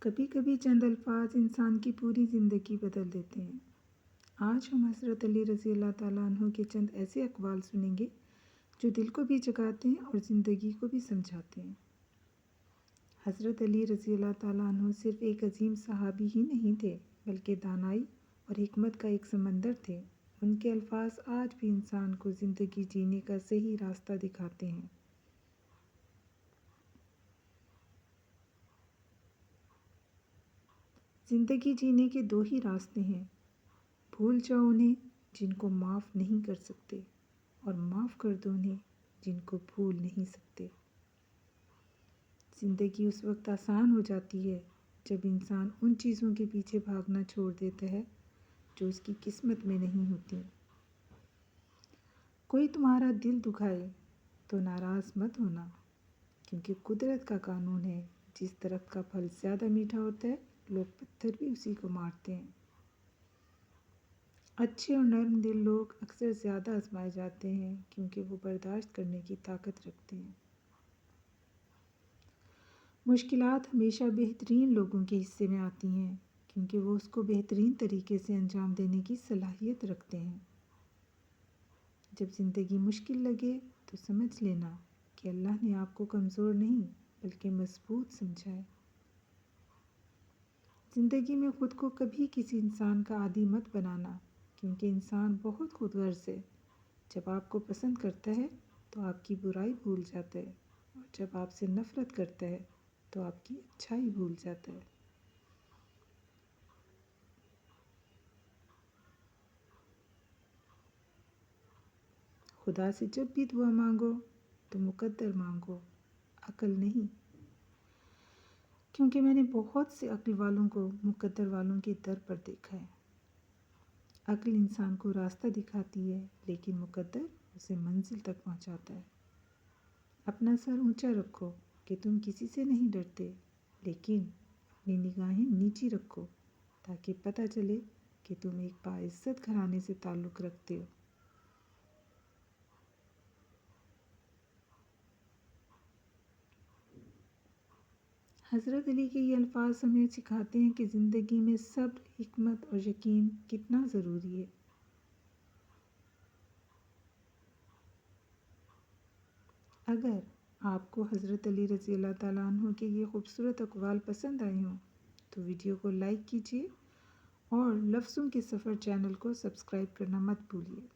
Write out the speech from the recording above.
کبھی کبھی چند الفاظ انسان کی پوری زندگی بدل دیتے ہیں۔ آج ہم حضرت علی رضی اللہ تعالیٰ عنہ کے چند ایسے اقوال سنیں گے جو دل کو بھی جگاتے ہیں اور زندگی کو بھی سمجھاتے ہیں۔ حضرت علی رضی اللہ تعالیٰ عنہ صرف ایک عظیم صحابی ہی نہیں تھے بلکہ دانائی اور حکمت کا ایک سمندر تھے۔ ان کے الفاظ آج بھی انسان کو زندگی جینے کا صحیح راستہ دکھاتے ہیں۔ زندگی جینے کے دو ہی راستے ہیں، بھول جاؤ انہیں جن کو معاف نہیں کر سکتے اور معاف کر دو انہیں جن کو بھول نہیں سکتے۔ زندگی اس وقت آسان ہو جاتی ہے جب انسان ان چیزوں کے پیچھے بھاگنا چھوڑ دیتا ہے جو اس کی قسمت میں نہیں ہوتی۔ کوئی تمہارا دل دکھائے تو ناراض مت ہونا، کیونکہ قدرت کا قانون ہے، جس درخت کا پھل زیادہ میٹھا ہوتا ہے لوگ پتھر بھی اسی کو مارتے ہیں۔ اچھے اور نرم دل لوگ اکثر زیادہ آزمائے جاتے ہیں کیونکہ وہ برداشت کرنے کی طاقت رکھتے ہیں۔ مشکلات ہمیشہ بہترین لوگوں کے حصے میں آتی ہیں کیونکہ وہ اس کو بہترین طریقے سے انجام دینے کی صلاحیت رکھتے ہیں۔ جب زندگی مشکل لگے تو سمجھ لینا کہ اللہ نے آپ کو کمزور نہیں بلکہ مضبوط سمجھا ہے۔ زندگی میں خود کو کبھی کسی انسان کا عادی مت بنانا، کیونکہ انسان بہت خود غرض ہے۔ جب آپ کو پسند کرتا ہے تو آپ کی برائی بھول جاتا ہے، اور جب آپ سے نفرت کرتا ہے تو آپ کی اچھائی بھول جاتا ہے۔ خدا سے جب بھی دعا مانگو تو مقدر مانگو، عقل نہیں، کیونکہ میں نے بہت سے عقل والوں کو مقدر والوں کے در پر دیکھا ہے۔ عقل انسان کو راستہ دکھاتی ہے لیکن مقدر اسے منزل تک پہنچاتا ہے۔ اپنا سر اونچا رکھو کہ تم کسی سے نہیں ڈرتے، لیکن اپنی نگاہیں نیچی رکھو تاکہ پتہ چلے کہ تم ایک باعزت گھرانے سے تعلق رکھتے ہو۔ حضرت علی کے یہ الفاظ ہمیں سکھاتے ہیں کہ زندگی میں صبر، حکمت اور یقین کتنا ضروری ہے۔ اگر آپ کو حضرت علی رضی اللہ تعالیٰ عنہ کے یہ خوبصورت اقوال پسند آئے ہوں تو ویڈیو کو لائک کیجیے اور لفظوں کے سفر چینل کو سبسکرائب کرنا مت بھولیے۔